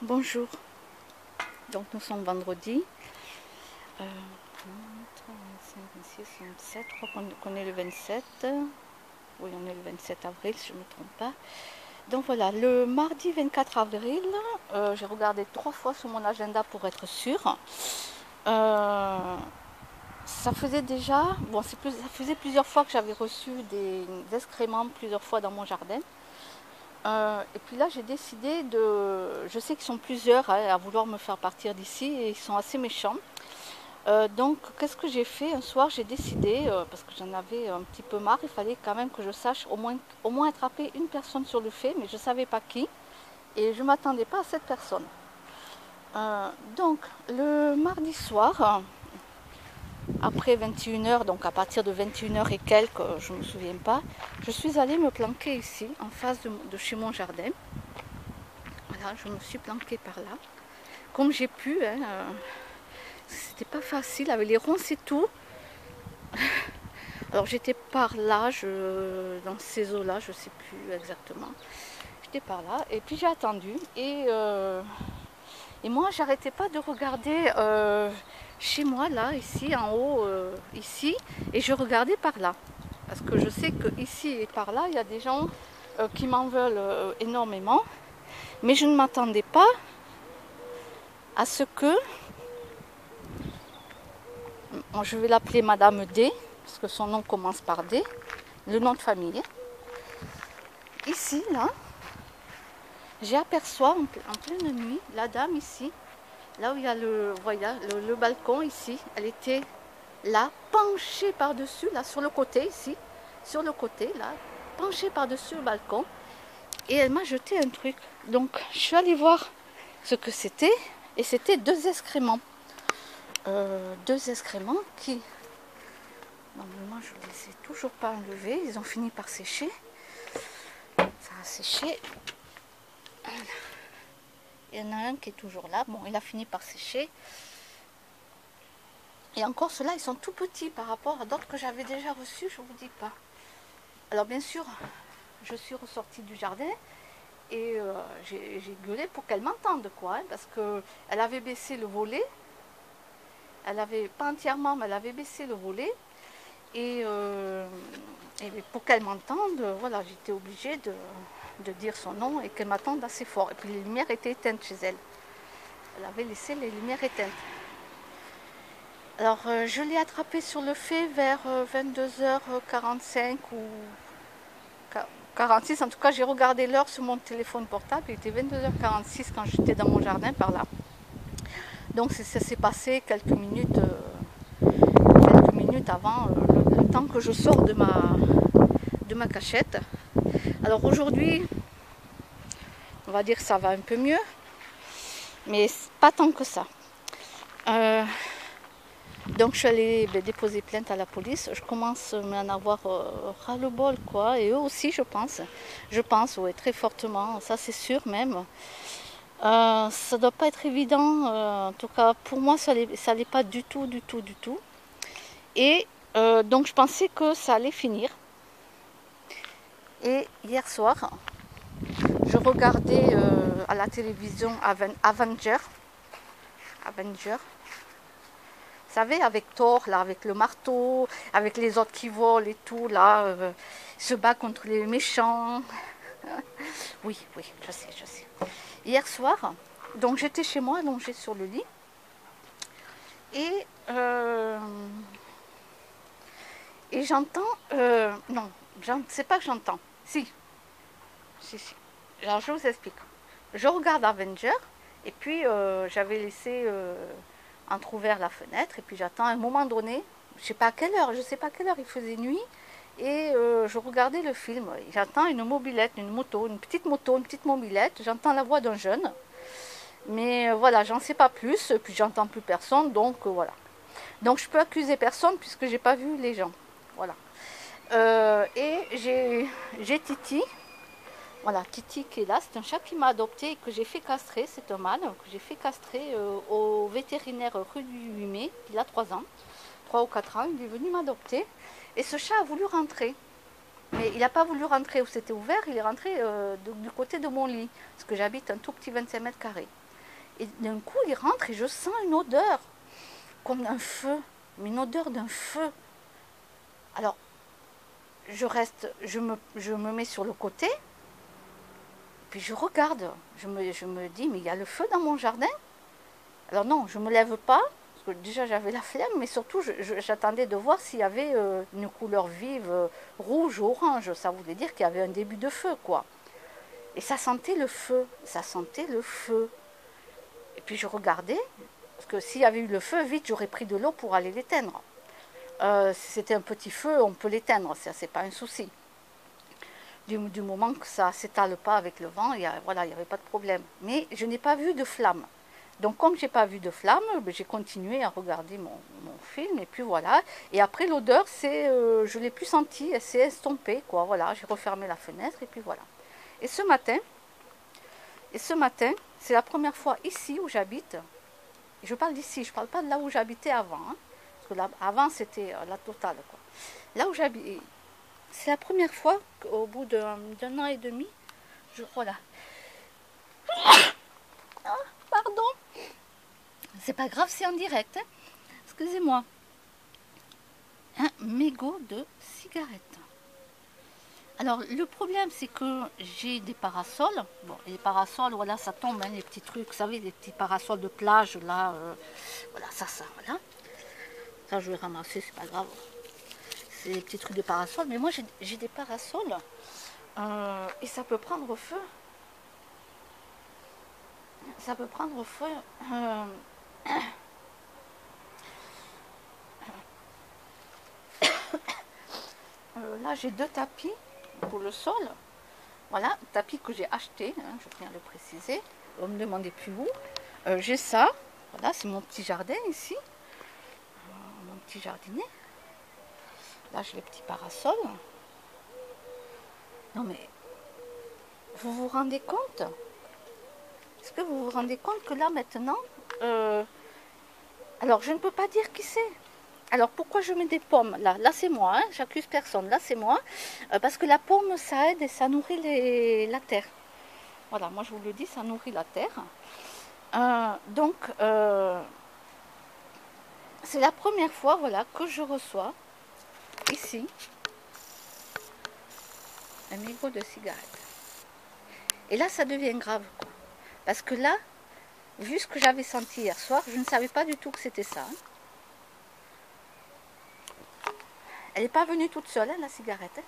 Bonjour, donc nous sommes vendredi 25, 26, 27, je crois qu'on est le 27, oui on est le 27 avril si je ne me trompe pas. Donc voilà, le mardi 24 avril, j'ai regardé 3 fois sur mon agenda pour être sûre. Ça faisait déjà, bon ça faisait plusieurs fois que j'avais reçu des excréments plusieurs fois dans mon jardin. Et puis là, j'ai décidé de... Je sais qu'ils sont plusieurs à vouloir me faire partir d'ici et ils sont assez méchants. Donc, qu'est-ce que j'ai fait? Un soir, j'ai décidé, parce que j'en avais un petit peu marre, il fallait quand même que je sache au moins attraper une personne sur le fait, mais je ne savais pas qui. Et je ne m'attendais pas à cette personne. Donc, le mardi soir, après 21h, donc à partir de 21h et quelques, je ne me souviens pas, je suis allée me planquer ici, en face de chez mon jardin. Voilà, je me suis planquée par là, comme j'ai pu. Hein, c'était pas facile avec les ronces et tout. Alors j'étais par là, dans ces eaux-là, je sais plus exactement. J'étais par là et puis j'ai attendu et moi j'arrêtais pas de regarder chez moi là, ici en haut, ici, et je regardais par là parce que je sais que ici et par là il y a des gens qui m'en veulent énormément, mais je ne m'attendais pas à ce que je vais l'appeler Madame D, parce que son nom commence par D, le nom de famille. Ici, là, j'aperçois en pleine nuit la dame ici, là où il y a le balcon ici. Elle était là, penchée par-dessus, là, sur le côté ici, sur le côté, là, penchée par-dessus le balcon. Et elle m'a jeté un truc. Donc, je suis allée voir ce que c'était, et c'était deux excréments. Deux excréments qui... Normalement, je ne les ai toujours pas enlevés. Ils ont fini par sécher. Ça a séché. Il y en a un qui est toujours là. Bon, il a fini par sécher. Et encore, ceux-là, ils sont tout petits par rapport à d'autres que j'avais déjà reçus, je ne vous dis pas. Alors, bien sûr, je suis ressortie du jardin et j'ai gueulé pour qu'elle m'entende, quoi. Hein, parce qu'elle avait baissé le volet. Elle avait, pas entièrement, mais elle avait baissé le volet. Et pour qu'elle m'entende, voilà, j'étais obligée de dire son nom et qu'elle m'attende assez fort. Et puis les lumières étaient éteintes chez elle. Elle avait laissé les lumières éteintes. Alors je l'ai attrapée sur le fait vers 22h45 ou 46. En tout cas, j'ai regardé l'heure sur mon téléphone portable. Il était 22h46 quand j'étais dans mon jardin par là. Donc ça s'est passé quelques minutes avant le temps que je sors de ma cachette. Alors aujourd'hui, on va dire que ça va un peu mieux, mais pas tant que ça. Donc je suis allée déposer plainte à la police. Je commence à en avoir ras-le-bol, quoi. Et eux aussi, je pense, oui, très fortement. Ça, c'est sûr même. Ça doit pas être évident. En tout cas, pour moi, ça allait pas du tout, du tout, du tout. Et donc je pensais que ça allait finir. Et hier soir, je regardais à la télévision Avenger. Vous savez, avec Thor, là, avec le marteau, avec les autres qui volent et tout, là, se bat contre les méchants. Oui, oui, je sais, je sais. Hier soir, donc j'étais chez moi, allongée sur le lit, et, et j'entends, non, c'est pas que j'entends, si. Alors je vous explique. Je regarde Avenger, et puis j'avais laissé entrouvert la fenêtre, et puis j'attends à un moment donné, je sais pas à quelle heure, il faisait nuit, et je regardais le film. J'entends une mobilette, une petite mobilette, j'entends la voix d'un jeune, mais voilà, j'en sais pas plus, puis j'entends plus personne, donc voilà. Donc je peux accuser personne puisque j'ai pas vu les gens, voilà. Et j'ai Titi. Voilà, Titi qui est là, c'est un chat qui m'a adopté et que j'ai fait castrer, c'est un mâle que j'ai fait castrer au vétérinaire rue du 8 mai, il a 3 ans, 3 ou 4 ans, il est venu m'adopter. Et ce chat a voulu rentrer, mais il n'a pas voulu rentrer où c'était ouvert, il est rentré du côté de mon lit, parce que j'habite un tout petit 25 mètres carrés. Et d'un coup, il rentre et je sens une odeur, comme un feu, mais une odeur d'un feu. Alors, je me mets sur le côté, puis je regarde. Je me dis, mais il y a le feu dans mon jardin. Alors non, je ne me lève pas, parce que déjà j'avais la flemme, mais surtout j'attendais de voir s'il y avait une couleur vive, rouge ou orange. Ça voulait dire qu'il y avait un début de feu, quoi. Et ça sentait le feu, ça sentait le feu. Et puis je regardais, parce que s'il y avait eu le feu, vite j'aurais pris de l'eau pour aller l'éteindre. Si c'était un petit feu, on peut l'éteindre, ça c'est pas un souci. Du moment que ça ne s'étale pas avec le vent, voilà, il n'y avait pas de problème. Mais je n'ai pas vu de flamme. Donc comme je n'ai pas vu de flamme, j'ai continué à regarder mon film, et puis voilà. Et après l'odeur, je ne l'ai plus sentie, elle s'est estompée, quoi. Voilà, j'ai refermé la fenêtre, et puis voilà. Et ce matin, c'est la première fois ici où j'habite. Je parle d'ici, je ne parle pas de là où j'habitais avant. Hein, parce que là, avant, c'était la totale, quoi. Là où j'habite, c'est la première fois qu'au bout d'un an et demi, voilà. Ah, pardon. C'est pas grave, c'est en direct. Hein. Excusez-moi. Un mégot de cigarette. Alors, le problème, c'est que j'ai des parasols. Bon, et les parasols, voilà, ça tombe, hein, les petits trucs, vous savez, les petits parasols de plage, là. Voilà, ça, voilà. Ça, je vais ramasser, c'est pas grave. C'est des petits trucs de parasols. Mais moi, j'ai des parasols. Et ça peut prendre feu. Ça peut prendre feu. Là, j'ai 2 tapis pour le sol. Voilà, tapis que j'ai acheté, hein, je tiens à le préciser. On me demandait plus où. J'ai ça. Voilà, c'est mon petit jardin ici. Mon petit jardinet. Là, j'ai les petits parasols. Non, mais vous vous rendez compte? Est-ce que vous vous rendez compte que là, maintenant... alors, je ne peux pas dire qui c'est. Alors, pourquoi je mets des pommes? Là c'est moi, hein, j'accuse personne. Là, c'est moi. Parce que la pomme, ça aide et ça nourrit la terre. Voilà, moi, je vous le dis, ça nourrit la terre. Donc, c'est la première fois, voilà, que je reçois, ici, un mégot de cigarette. Et là, ça devient grave, quoi. Parce que là, vu ce que j'avais senti hier soir, je ne savais pas du tout que c'était ça. Hein. Elle n'est pas venue toute seule, hein, la cigarette. Hein.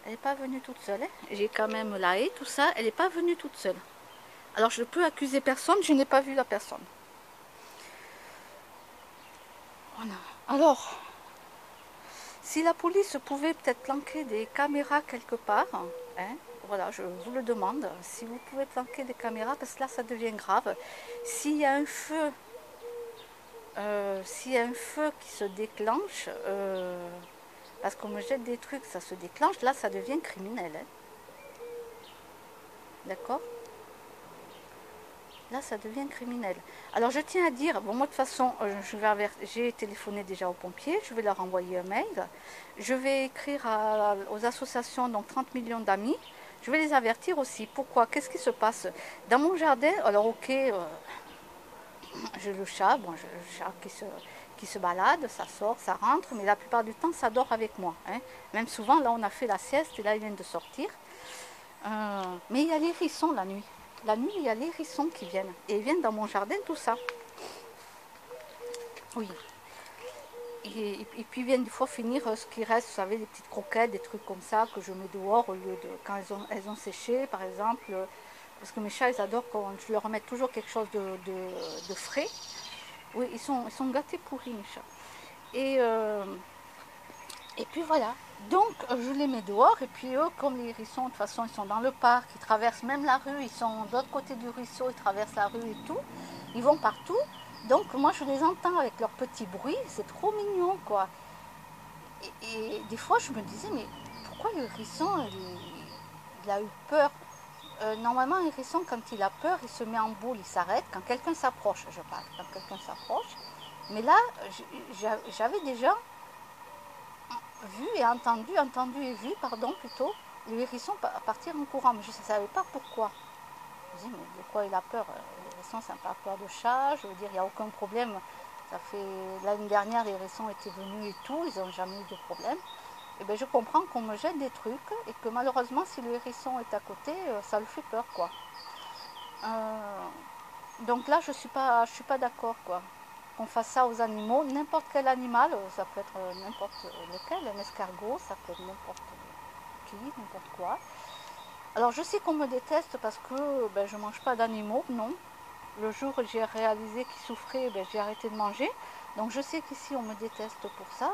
Elle n'est pas venue toute seule. Hein. J'ai quand même la haie, tout ça. Elle n'est pas venue toute seule. Alors, je ne peux accuser personne, je n'ai pas vu la personne. Voilà. Alors, si la police pouvait peut-être planquer des caméras quelque part, hein, voilà, je vous le demande, si vous pouvez planquer des caméras, parce que là, ça devient grave. S'il y a un feu, qui se déclenche, parce qu'on me jette des trucs, ça se déclenche, là, ça devient criminel. Hein. D'accord ? Là, ça devient criminel. Alors, je tiens à dire, bon, moi, de toute façon, j'ai téléphoné déjà aux pompiers, je vais leur envoyer un mail. Je vais écrire aux associations, donc 30 millions d'amis. Je vais les avertir aussi. Pourquoi? Qu'est-ce qui se passe? Dans mon jardin, alors, ok, j'ai le chat, bon, le chat qui se balade, ça sort, ça rentre, mais la plupart du temps, ça dort avec moi. Hein. Même souvent, là, on a fait la sieste, et là, il vient de sortir. Mais il y a les hérissons la nuit. La nuit, il y a les hérissons qui viennent. Et ils viennent dans mon jardin, tout ça. Oui. Et puis ils viennent des fois finir ce qui reste, vous savez, des petites croquettes, des trucs comme ça que je mets dehors au lieu de... Quand elles ont séché, par exemple. Parce que mes chats, ils adorent quand je leur remets toujours quelque chose de frais. Oui, ils sont gâtés pourris, mes chats. Et puis voilà. Donc, je les mets dehors, et puis eux, comme les hérissons, de toute façon, ils sont dans le parc, ils traversent même la rue, ils sont de l'autre côté du ruisseau, ils traversent la rue et tout, ils vont partout. Donc, moi, je les entends avec leur petit bruit, c'est trop mignon, quoi. Et des fois, je me disais, mais pourquoi le hérisson, il a eu peur? Normalement, un hérisson, quand il a peur, il se met en boule, il s'arrête. Quand quelqu'un s'approche, je parle, quand quelqu'un s'approche. Mais là, j'avais déjà... vu et entendu et vu, pardon, plutôt, le hérisson partir en courant, mais je ne savais pas pourquoi. Je dis, mais de quoi il a peur? Les hérissons, c'est pas peur de chat, je veux dire, il n'y a aucun problème. Ça fait l'année dernière, les hérissons étaient venus et tout, ils n'ont jamais eu de problème. Et bien je comprends qu'on me jette des trucs et que malheureusement, si le hérisson est à côté, ça lui fait peur, quoi. Donc là, je suis pas d'accord, quoi. Qu'on fasse ça aux animaux, n'importe quel animal, ça peut être n'importe lequel, un escargot, ça peut être n'importe qui, n'importe quoi. Alors je sais qu'on me déteste parce que ben, je ne mange pas d'animaux, non. Le jour où j'ai réalisé qu'ils souffraient, ben, j'ai arrêté de manger. Donc je sais qu'ici on me déteste pour ça.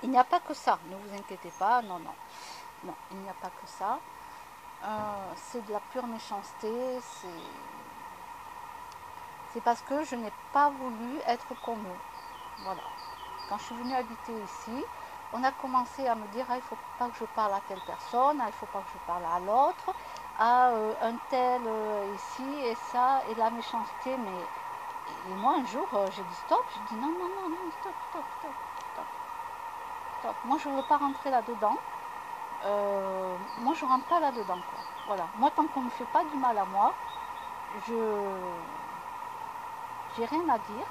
Il n'y a pas que ça, ne vous inquiétez pas, non, non. Non, il n'y a pas que ça. C'est de la pure méchanceté, c'est parce que je n'ai pas voulu être comme eux. Voilà. Quand je suis venue habiter ici, on a commencé à me dire ah, il ne faut pas que je parle à telle personne, ah, il ne faut pas que je parle à l'autre, à un tel ici et ça, et la méchanceté. Mais et moi un jour j'ai dit stop, j'ai dit non, non, non, non, stop, stop, stop, stop, stop. Moi je ne veux pas rentrer là-dedans. Moi je ne rentre pas là-dedans. Voilà. Moi tant qu'on ne me fait pas du mal à moi, je j'ai rien à dire.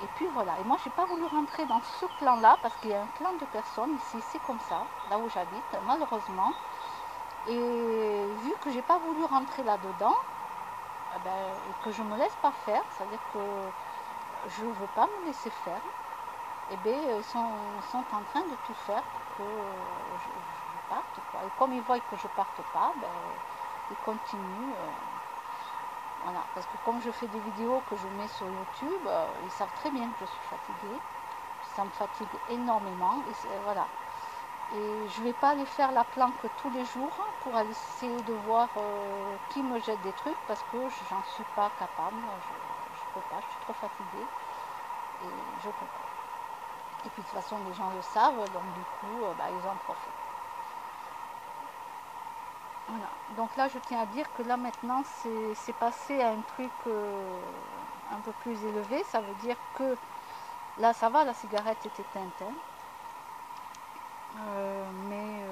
Et puis voilà, et moi j'ai pas voulu rentrer dans ce clan-là parce qu'il y a un clan de personnes ici, c'est comme ça, là où j'habite, malheureusement. Et vu que j'ai pas voulu rentrer là-dedans, et que je me laisse pas faire, c'est-à-dire que je veux pas me laisser faire, et bien ils sont en train de tout faire pour que je parte, quoi. Et comme ils voient que je parte pas, ben, ils continuent. Voilà, parce que comme je fais des vidéos que je mets sur YouTube, ils savent très bien que je suis fatiguée. Ça me fatigue énormément. Et voilà. Et je ne vais pas aller faire la planque tous les jours pour aller essayer de voir qui me jette des trucs parce que j'en suis pas capable. Je ne peux pas, je suis trop fatiguée. Et je ne peux pas. Et puis de toute façon, les gens le savent, donc du coup, ils en profitent. Voilà. Donc là, je tiens à dire que là maintenant, c'est passé à un truc un peu plus élevé. Ça veut dire que là, ça va, la cigarette est éteinte. Hein. Mais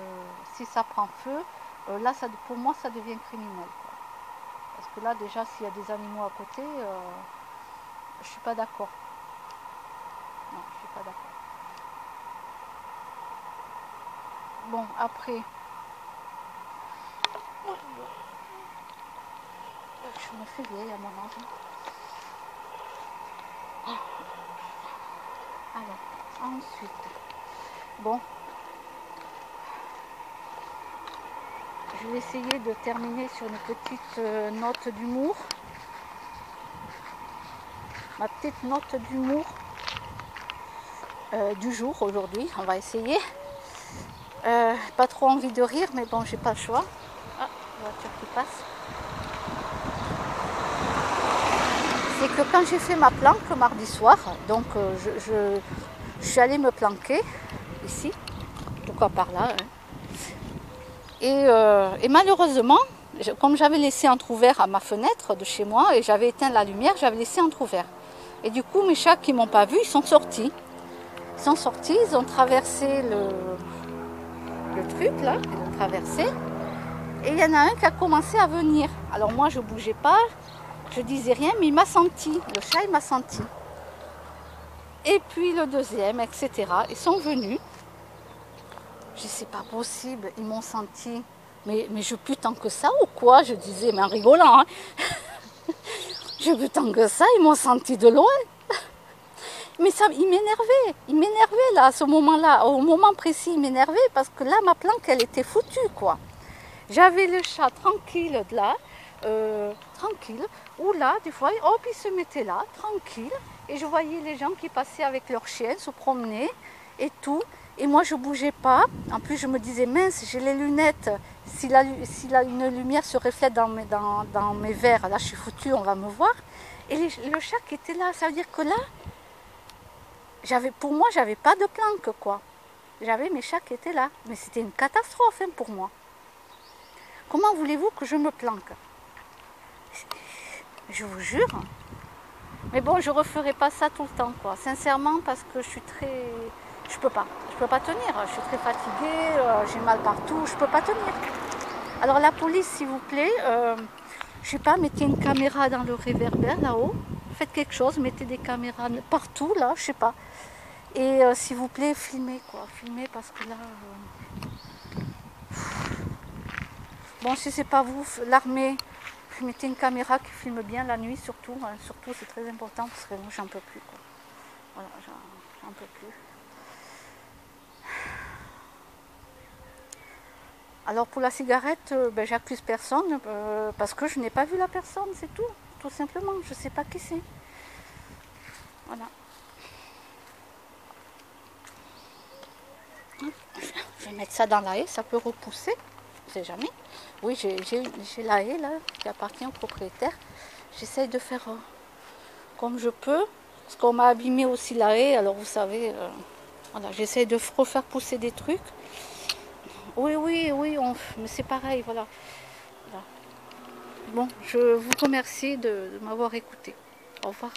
si ça prend feu, là, ça, pour moi, ça devient criminel. Quoi. Parce que là, déjà, s'il y a des animaux à côté, je suis pas d'accord. Non, je suis pas d'accord. Bon, après... Je me fais vieille à mon âge. Alors, ensuite, bon, je vais essayer de terminer sur une petite note d'humour. Ma petite note d'humour du jour aujourd'hui, on va essayer. Pas trop envie de rire, mais bon, j'ai pas le choix. Ah, voiture qui passe. C'est que quand j'ai fait ma planque mardi soir, donc je suis allée me planquer ici, pourquoi par là. Hein. Et malheureusement, comme j'avais laissé entrouvert à ma fenêtre de chez moi et j'avais éteint la lumière, j'avais laissé entrouvert. Et du coup, mes chats qui ne m'ont pas vu, ils sont sortis. Ils sont sortis, ils ont traversé le truc là, ils ont traversé. Et il y en a un qui a commencé à venir. Alors moi, je ne bougeais pas. Je disais rien, mais il m'a senti. Le chat, il m'a senti. Et puis le deuxième, etc. Ils sont venus. Je dis, c'est pas possible. Ils m'ont senti. Mais je pue tant que ça ou quoi? Je disais, mais en rigolant. Hein. Je pue tant que ça, ils m'ont senti de loin. Mais ça, il m'énervait là, à ce moment-là. Au moment précis, il m'énervait parce que là, ma planque, elle était foutue, quoi. J'avais le chat tranquille de là. Tranquille, ou là, des fois, hop, ils se mettaient là, tranquille, et je voyais les gens qui passaient avec leurs chiens, se promener et tout, et moi je bougeais pas. En plus, je me disais, mince, j'ai les lunettes, si une lumière se reflète dans mes verres, là je suis foutue, on va me voir. Et le chat qui était là, ça veut dire que là, pour moi, j'avais pas de planque, quoi. J'avais mes chats qui étaient là, mais c'était une catastrophe hein, pour moi. Comment voulez-vous que je me planque? Je vous jure. Mais bon, je ne referai pas ça tout le temps, quoi. Sincèrement, parce que je suis très... Je peux pas tenir. Je suis très fatiguée, j'ai mal partout, je peux pas tenir. Alors la police, s'il vous plaît, je sais pas, mettez une caméra dans le réverbère là-haut. Faites quelque chose, mettez des caméras partout là, je sais pas. Et s'il vous plaît, filmez quoi, filmez parce que là. Bon, si c'est pas vous, l'armée, mettez une caméra qui filme bien la nuit surtout. Hein, surtout, c'est très important parce que moi j'en peux plus quoi. Voilà, j'en peux plus. Alors pour la cigarette, ben, j'accuse personne parce que je n'ai pas vu la personne, c'est tout simplement. Je ne sais pas qui c'est. Voilà. Je vais mettre ça dans la haie, ça peut repousser, on ne sait jamais. Oui, j'ai la haie là qui appartient au propriétaire. J'essaye de faire comme je peux, parce qu'on m'a abîmé aussi la haie, alors vous savez, voilà, j'essaye de refaire pousser des trucs. Oui, mais c'est pareil, voilà. Voilà. Bon, je vous remercie de m'avoir écouté. Au revoir.